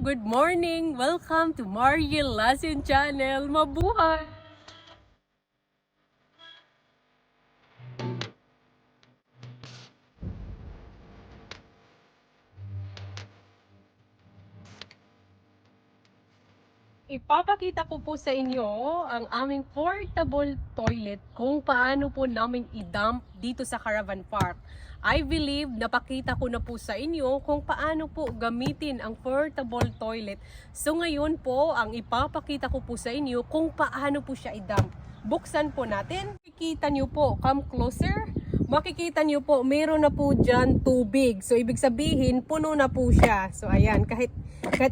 Good morning! Welcome to Mariel Lasin Channel! Mabuhay! Ipapakita ko po sa inyo ang aming portable toilet kung paano po namin i-dump dito sa Caravan Park. I believe napakita ko na po sa inyo kung paano po gamitin ang portable toilet. So ngayon po, ang ipapakita ko po sa inyo kung paano po siya i-dump. Buksan po natin. Makikita nyo po, come closer. Makikita nyo po, meron na po dyan tubig. So ibig sabihin, puno na po siya. So ayan, kahit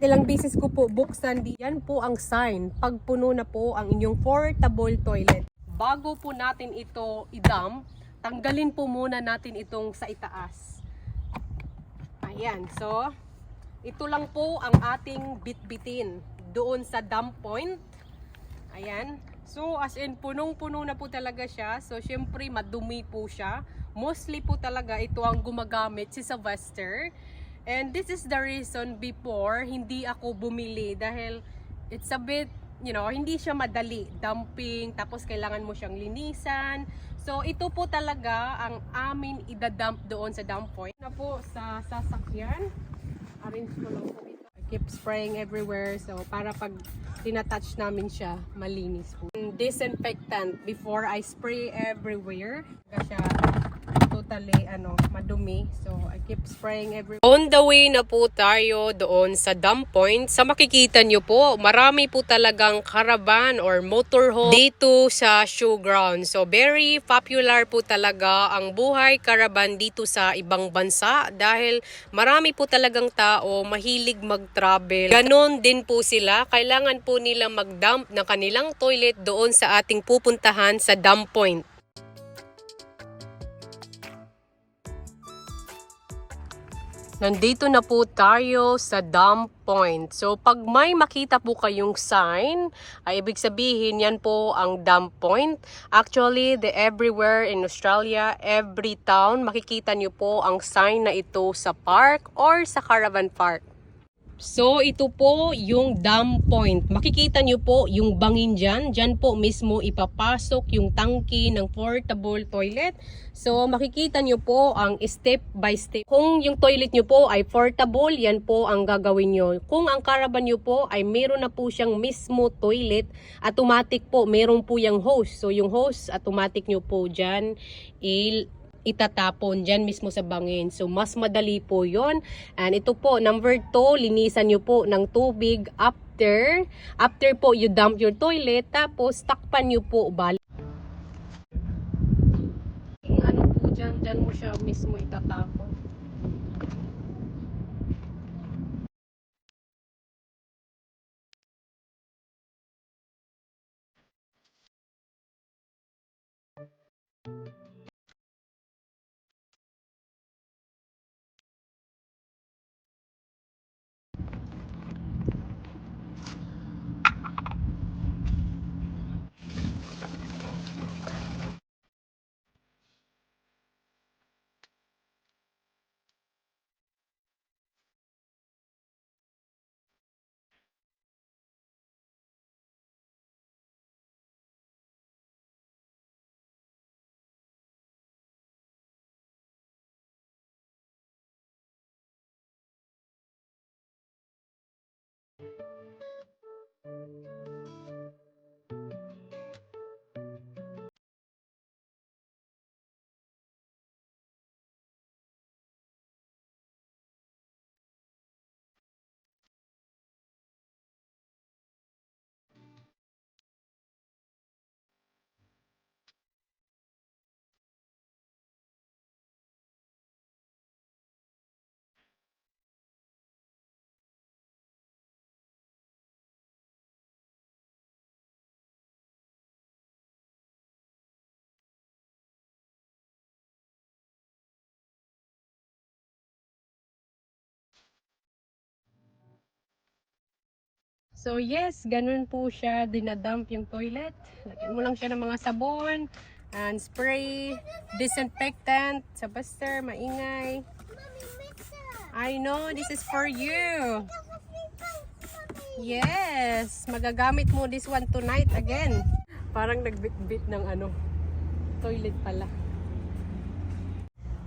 ilang beses ko po buksan, yan po ang sign pag puno na po ang inyong portable toilet. Bago po natin ito i-dump, tanggalin po muna natin itong sa itaas. Ayan, so ito lang po ang ating bitbitin doon sa dump point. Ayan, so as in punong-puno na po talaga siya. So syempre madumi po siya. Mostly po talaga ito ang gumagamit si Sylvester. And this is the reason before hindi ako bumili dahil it's a bit, hindi siya madali. Dumping, tapos kailangan mo siyang linisan. So ito po talaga ang amin idadump doon sa dump point. Na po sa sasakyan. Arrange ko lang po ito. I keep spraying everywhere. So para pag tinatouch namin siya, malinis po. Disinfectant before I spray everywhere. Siya totally madumi, so I keep spraying everywhere. On the way na po tayo doon sa dump point. Sa makikita nyo po, marami po talagang caravan or motorhome dito sa showground. So very popular po talaga ang buhay caravan dito sa ibang bansa dahil marami po talagang tao mahilig mag-travel. Ganon din po sila, kailangan po nila mag-dump ng kanilang toilet doon sa ating pupuntahan sa dump point. Nandito na po tayo sa dump point. So, pag may makita po kayong sign, ay ibig sabihin yan po ang dump point. Actually, everywhere in Australia, every town, makikita nyo po ang sign na ito sa park or sa caravan park. So, ito po yung dump point. Makikita nyo po yung bangin dyan. Dyan po mismo ipapasok yung tangki ng portable toilet. So, makikita nyo po ang step by step. Kung yung toilet nyo po ay portable, yan po ang gagawin nyo. Kung ang caravan nyo po ay meron na po siyang mismo toilet, automatic po, meron po yung hose. So, yung hose, automatic nyo po dyan itatapon dyan mismo sa bangin. So, mas madali po yon. And ito po, number 2, linisan nyo po ng tubig after po you dump your toilet, tapos takpan nyo po balik. Po dyan mo siya mismo itatapon. So yes, ganun po siya dinadump yung toilet. Lagyan mo lang siya ng mga sabon and spray, disinfectant, Sylvester, maingay. I know, this is for you. Yes! Magagamit mo this one tonight again. Parang nagbit-bit ng ano, toilet pala.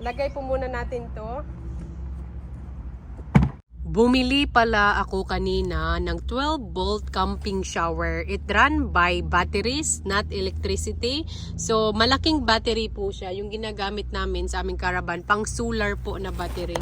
Lagay po muna natin to. Bumili pala ako kanina ng 12-volt camping shower. It run by batteries, not electricity. So, malaking battery po siya. Yung ginagamit namin sa aming caravan, pang solar po na battery.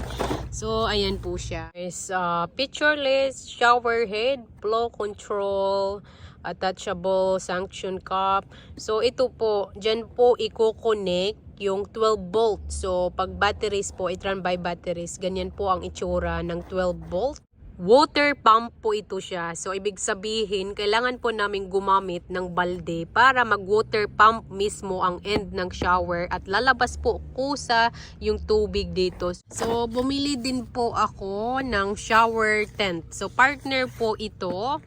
So, ayan po siya. Is pictureless shower head, flow control, attachable suction cup. So, ito po, dyan po i-connect yung 12 volt. So, pag batteries po, it run by batteries. Ganyan po ang itsura ng 12 volt. Water pump po ito siya. So, ibig sabihin, kailangan po namin gumamit ng balde para mag-water pump mismo ang end ng shower at lalabas po kusa yung tubig dito. So, bumili din po ako ng shower tent. So, partner po ito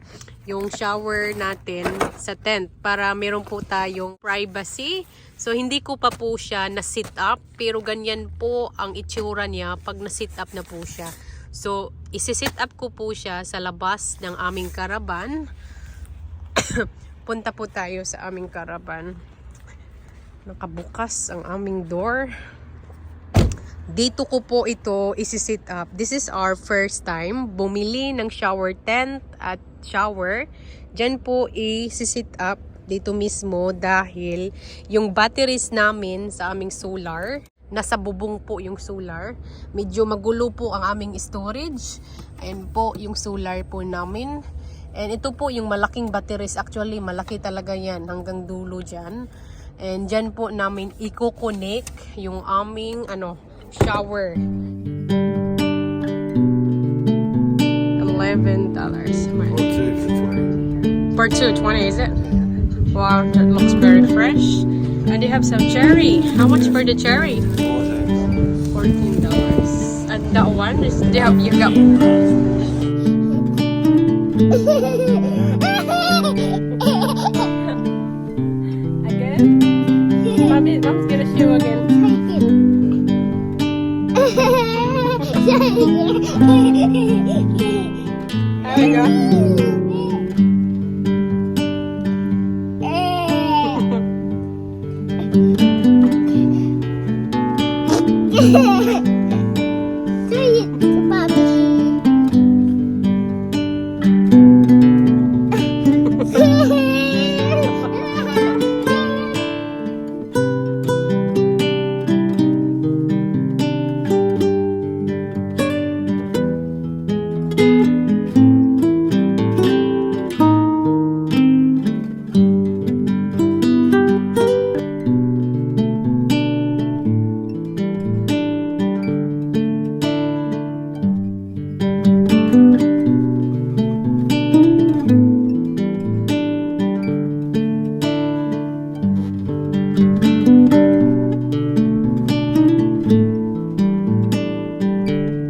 yung shower natin sa tent para meron po tayong privacy. So, hindi ko pa po siya na-sit up, pero ganyan po ang itsura niya pag na-sit up na po siya. So, isi-sit up ko po siya sa labas ng aming caravan. Punta po tayo sa aming caravan. Nakabukas ang aming door. Dito ko po ito isi-sit up. This is our first time bumili ng shower tent at shower. Diyan po isi-sit up dito mismo dahil yung batteries namin sa aming solar, nasa bubong po yung solar. Medyo magulo po ang aming storage. Ayan po yung solar po namin. And ito po yung malaking batteries. Actually, malaki talaga yan hanggang dulo dyan. And dyan po namin i-connect yung aming shower. $11. For 220, is it? Wow, that looks very fresh. And they have some cherry. How much for the cherry? $14. And that one is you got. Again? Mom's gonna show again. There we go.